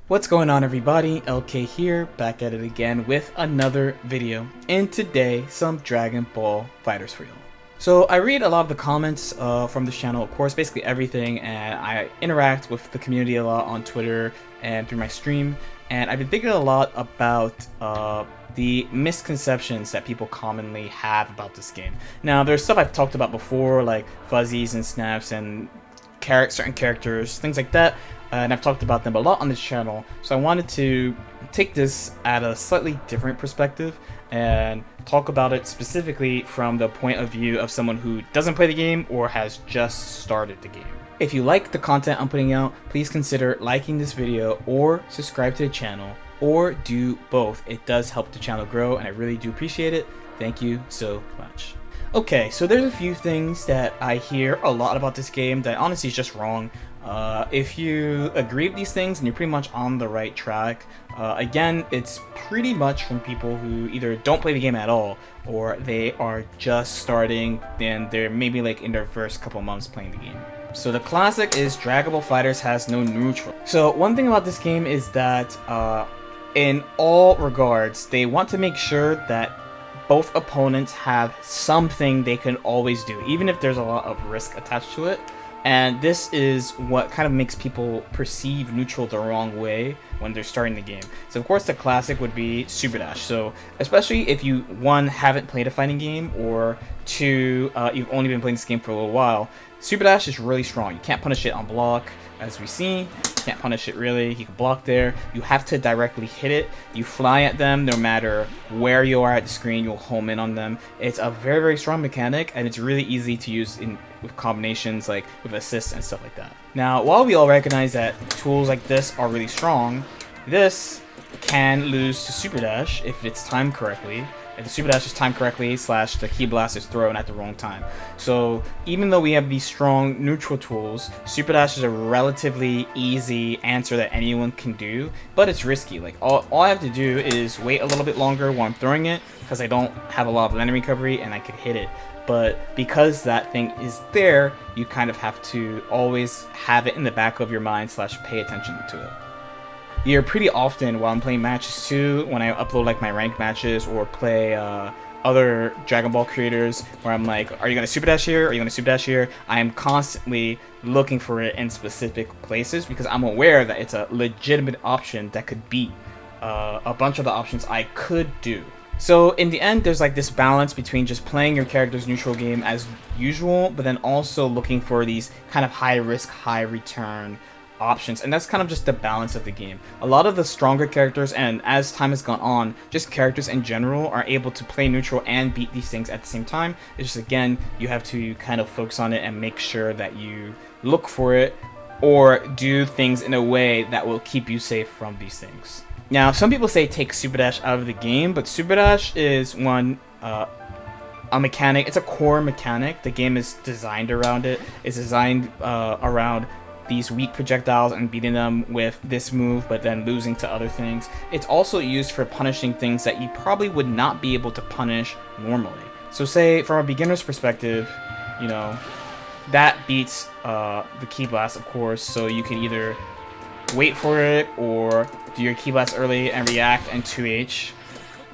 What's going on, everybody? LK here, back at it again with another video, and today some Dragon Ball FighterZ for you. So I read a lot of the comments from this channel, of course, basically everything, and I interact with the community a lot on Twitter and through my stream, and I've been thinking a lot about the misconceptions that people commonly have about this game. Now, there's stuff I've talked about before, like fuzzies and snaps and certain characters, things like that. And I've talked about them a lot on this channel, so I wanted to take this at a slightly different perspective and talk about it specifically from the point of view of someone who doesn't play the game or has just started the game. If you like the content I'm putting out, please consider liking this video or subscribe to the channel, or do both. It does help the channel grow and I really do appreciate it. Thank you so much. Okay, so there's a few things that I hear a lot about this game that honestly is just wrong. If you agree with these things, and you're pretty much on the right track. Again, it's pretty much from people who either don't play the game at all, or they are just starting, and they're maybe like in their first couple months playing the game. So the classic is Dragon Ball FighterZ has no neutral. So one thing about this game is that in all regards, they want to make sure that both opponents have something they can always do, even if there's a lot of risk attached to it. And this is what kind of makes people perceive neutral the wrong way when they're starting the game. So of course the classic would be Super Dash. So especially if you, one, haven't played a fighting game, or two, you've only been playing this game for a little while, Super Dash is really strong. You can't punish it on block, as we see. You can't punish it really. You can block there. You have to directly hit it. You fly at them no matter where you are at the screen. You'll home in on them. It's a very, very strong mechanic, and it's really easy to use with combinations, like with assists and stuff like that. Now, while we all recognize that tools like this are really strong, this can lose to Super Dash if it's timed correctly. If the Super Dash is timed correctly, / the Ki Blast is thrown at the wrong time. So even though we have these strong neutral tools, Super Dash is a relatively easy answer that anyone can do, but it's risky. Like all I have to do is wait a little bit longer while I'm throwing it, because I don't have a lot of landing recovery and I could hit it. But because that thing is there, you kind of have to always have it in the back of your mind / pay attention to it. You're pretty often, while I'm playing matches too, when I upload like my ranked matches or play other Dragon Ball creators, where I'm like, are you gonna Super Dash here? Are you gonna Super Dash here? I am constantly looking for it in specific places because I'm aware that it's a legitimate option that could beat a bunch of the options I could do. So in the end, there's like this balance between just playing your character's neutral game as usual, but then also looking for these kind of high risk, high return options, and that's kind of just the balance of the game. A lot of the stronger characters, and as time has gone on, just characters in general, are able to play neutral and beat these things at the same time. It's just, again, you have to kind of focus on it and make sure that you look for it or do things in a way that will keep you safe from these things. Now, some people say take Super Dash out of the game, but Super Dash is a mechanic. It's a core mechanic. The game is designed around it. It's designed around these weak projectiles and beating them with this move, but then losing to other things. It's also used for punishing things that you probably would not be able to punish normally. So say, from a beginner's perspective, you know, that beats the Ki Blast, of course, so you can either wait for it or do your Ki Blast early and react and 2H.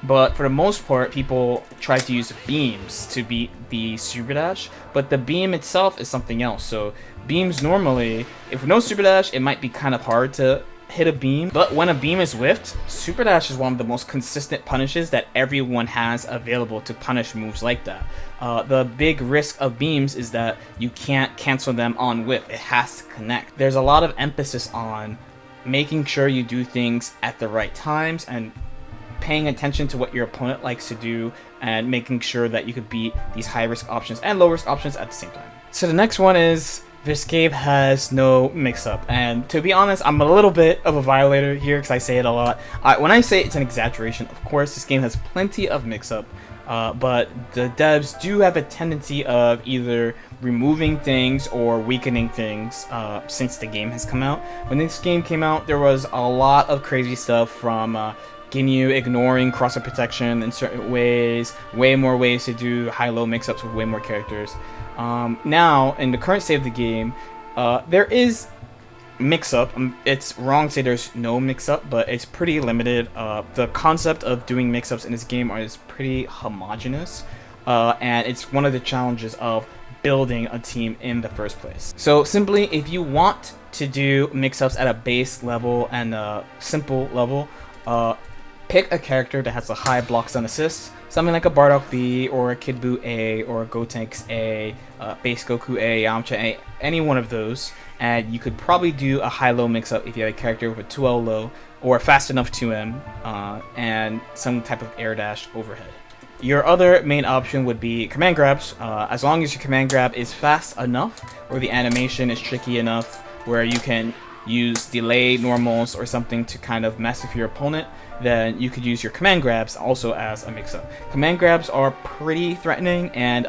But for the most part, people try to use beams to beat the Super Dash, but the beam itself is something else. So beams normally, if no Super Dash, it might be kind of hard to hit a beam, but when a beam is whiffed, Super Dash is one of the most consistent punishes that everyone has available to punish moves like that. The big risk of beams is that you can't cancel them on whiff. It has to connect. There's a lot of emphasis on making sure you do things at the right times and paying attention to what your opponent likes to do and making sure that you could beat these high risk options and low risk options at the same time. So the next one is this game has no mix-up, and to be honest, I'm a little bit of a violator here because I say it a lot. When I say it's an exaggeration, of course, this game has plenty of mix-up, but the devs do have a tendency of either removing things or weakening things since the game has come out. When this game came out, there was a lot of crazy stuff from Ginyu ignoring cross-up protection in certain ways, way more ways to do high-low mix-ups with way more characters. Now, in the current state of the game, there is mix-up, it's wrong to say there's no mix-up, but it's pretty limited. The concept of doing mix-ups in this game is pretty homogenous, and it's one of the challenges of building a team in the first place. So simply, if you want to do mix-ups at a base level and a simple level, pick a character that has a high blocks and assists, something like a Bardock B, or a Kid Buu A, or a Gotenks A, Base Goku A, Yamcha A, any one of those, and you could probably do a high-low mix-up if you have a character with a 2L low, or fast enough 2M, and some type of air dash overhead. Your other main option would be command grabs, as long as your command grab is fast enough, or the animation is tricky enough, where you can use delay normals or something to kind of mess with your opponent, then you could use your command grabs also as a mix-up. Command grabs are pretty threatening, and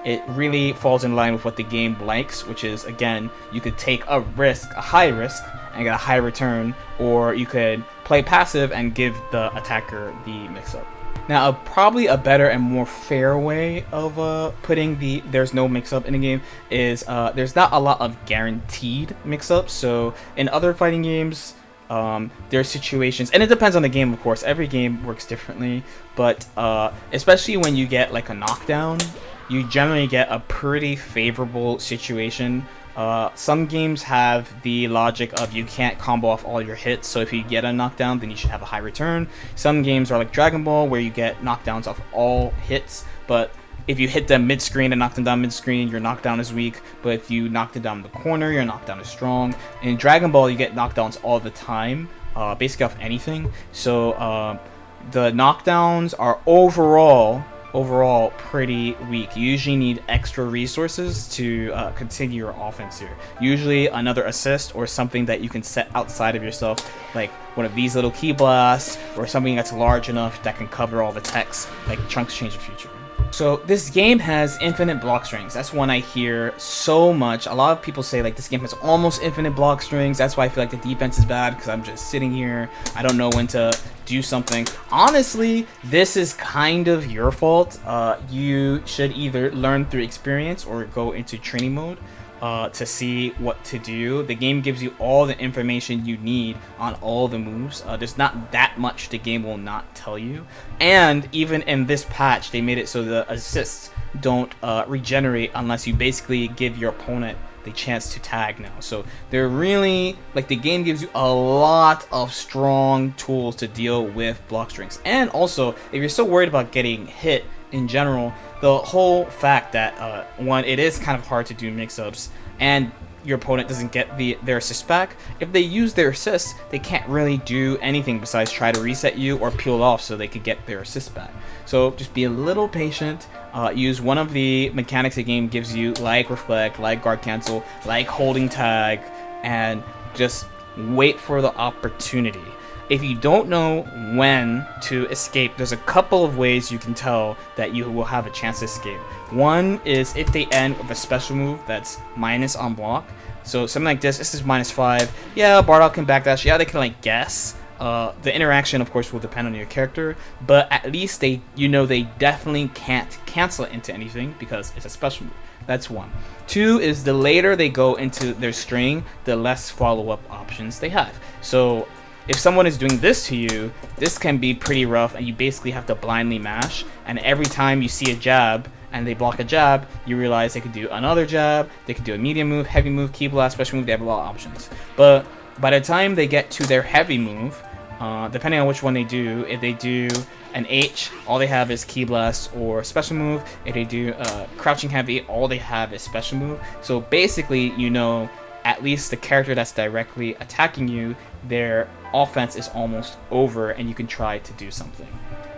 it really falls in line with what the game likes, which is, again, you could take a risk, a high risk, and get a high return, or you could play passive and give the attacker the mix-up. Now, probably a better and more fair way of putting the there's no mix-up in the game is there's not a lot of guaranteed mix-ups. So in other fighting games, there's situations, and it depends on the game, of course. Every game works differently, but especially when you get like a knockdown, you generally get a pretty favorable situation. Some games have the logic of you can't combo off all your hits, so if you get a knockdown, then you should have a high return. Some games are like Dragon Ball, where you get knockdowns off all hits, but if you hit them mid-screen and knock them down mid-screen, your knockdown is weak, but if you knock them down the corner, your knockdown is strong. In Dragon Ball, you get knockdowns all the time, basically off anything, so the knockdowns are overall pretty weak. You usually need extra resources to continue your offense here. Usually another assist or something that you can set outside of yourself, like one of these little key blasts, or something that's large enough that can cover all the text, like Trunks Change the Future. So this game has infinite block strings. That's one I hear so much. A lot of people say like this game has almost infinite block strings. That's why I feel like the defense is bad, because I'm just sitting here. I don't know when to do something. Honestly, this is kind of your fault. You should either learn through experience or go into training mode to see what to do. The game gives you all the information you need on all the moves. There's not that much the game will not tell you. And even in this patch, they made it so the assists don't regenerate unless you basically give your opponent the chance to tag now. So they're really, like, the game gives you a lot of strong tools to deal with block strings. And also, if you're so worried about getting hit in general, the whole fact that one, it is kind of hard to do mix-ups, and your opponent doesn't get their assist back. If they use their assists, they can't really do anything besides try to reset you or peel off so they could get their assist back. So just be a little patient. Use one of the mechanics the game gives you, like reflect, like guard cancel, like holding tag, and just wait for the opportunity. If you don't know when to escape, there's a couple of ways you can tell that you will have a chance to escape. One is if they end with a special move that's minus on block. So something like this is -5. Yeah, Bardock can backdash. Yeah, they can like guess. The interaction, of course, will depend on your character, but at least they definitely can't cancel it into anything because it's a special move. That's one. Two is the later they go into their string, the less follow-up options they have. So if someone is doing this to you, this can be pretty rough, and you basically have to blindly mash, and every time you see a jab and they block a jab, you realize they could do another jab, they could do a medium move, heavy move, key blast, special move. They have a lot of options. But by the time they get to their heavy move, depending on which one they do, if they do an H, all they have is key blast or special move. If they do crouching heavy, all they have is special move. So basically, you know, at least the character that's directly attacking you, their offense is almost over, and you can try to do something.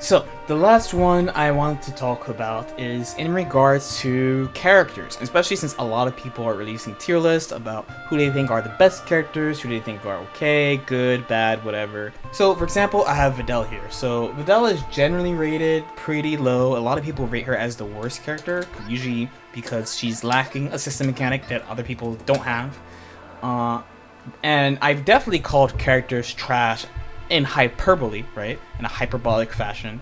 So the last one I want to talk about is in regards to characters, especially since a lot of people are releasing tier lists about who they think are the best characters, who they think are okay, good, bad, whatever. So for example, I have Videl here. So Videl is generally rated pretty low. A lot of people rate her as the worst character, usually because she's lacking a system mechanic that other people don't have. And I've definitely called characters trash in hyperbole, right? In a hyperbolic fashion,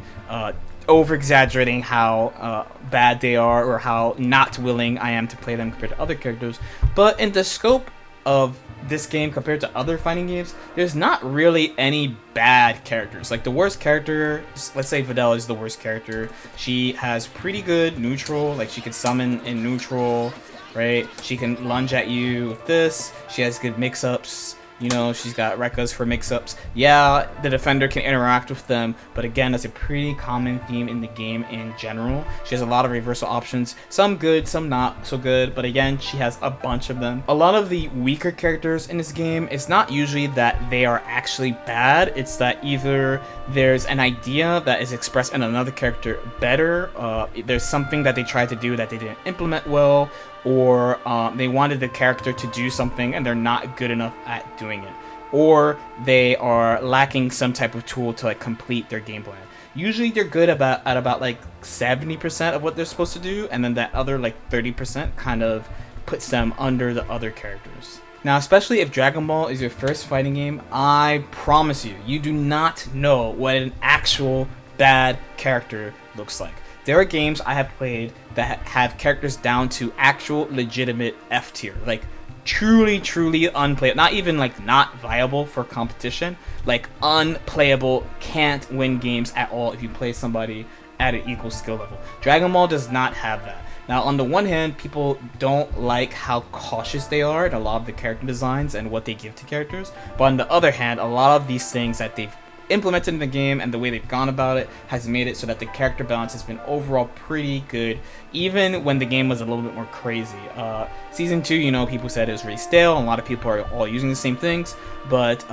over-exaggerating how bad they are or how not willing I am to play them compared to other characters. But in the scope of this game compared to other fighting games, there's not really any bad characters. Like the worst character, let's say Videl is the worst character. She has pretty good neutral, like she can summon in neutral, right? She can lunge at you with this. She has good mix-ups. You know, she's got Rekkas for mix-ups. Yeah, the defender can interact with them, but again, that's a pretty common theme in the game in general. She has a lot of reversal options, some good, some not so good, but again, she has a bunch of them. A lot of the weaker characters in this game, it's not usually that they are actually bad, it's that either there's an idea that is expressed in another character better, there's something that they tried to do that they didn't implement well, or they wanted the character to do something and they're not good enough at doing it, or they are lacking some type of tool to like complete their game plan. Usually they're good at about like 70% of what they're supposed to do, and then that other like 30% kind of puts them under the other characters. Now, especially if Dragon Ball is your first fighting game, I promise you, you do not know what an actual bad character looks like. There are games I have played that have characters down to actual legitimate F tier, like truly unplayable, not even like not viable for competition, like unplayable, can't win games at all if you play somebody at an equal skill level. Dragon Ball does not have that. Now, on the one hand, people don't like how cautious they are in a lot of the character designs and what they give to characters, but on the other hand, a lot of these things that they've implemented in the game and the way they've gone about it has made it so that the character balance has been overall pretty good, even when the game was a little bit more crazy. Season 2, you know, people said it was really stale, and a lot of people are all using the same things, but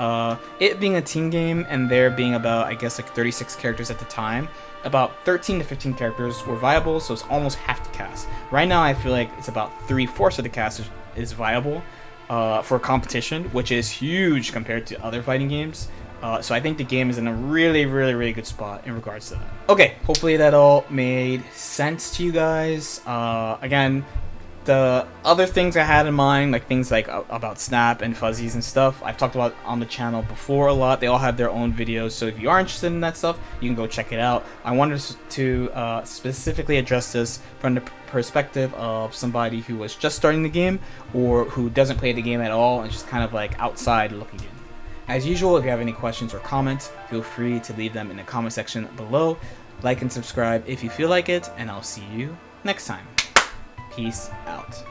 it being a team game and there being about, I guess, like 36 characters at the time, about 13 to 15 characters were viable, so it's almost half the cast. Right now, I feel like it's about 3/4 of the cast is viable for competition, which is huge compared to other fighting games. So I think the game is in a really good spot in regards to that. Okay, hopefully that all made sense to you guys. Again, the other things I had in mind, like things like about Snap and fuzzies and stuff, I've talked about on the channel before a lot. They all have their own videos, so if you are interested in that stuff, you can go check it out. I wanted to specifically address this from the perspective of somebody who was just starting the game or who doesn't play the game at all and just kind of like outside looking in. As usual, if you have any questions or comments, feel free to leave them in the comment section below. Like and subscribe if you feel like it, and I'll see you next time. Peace out.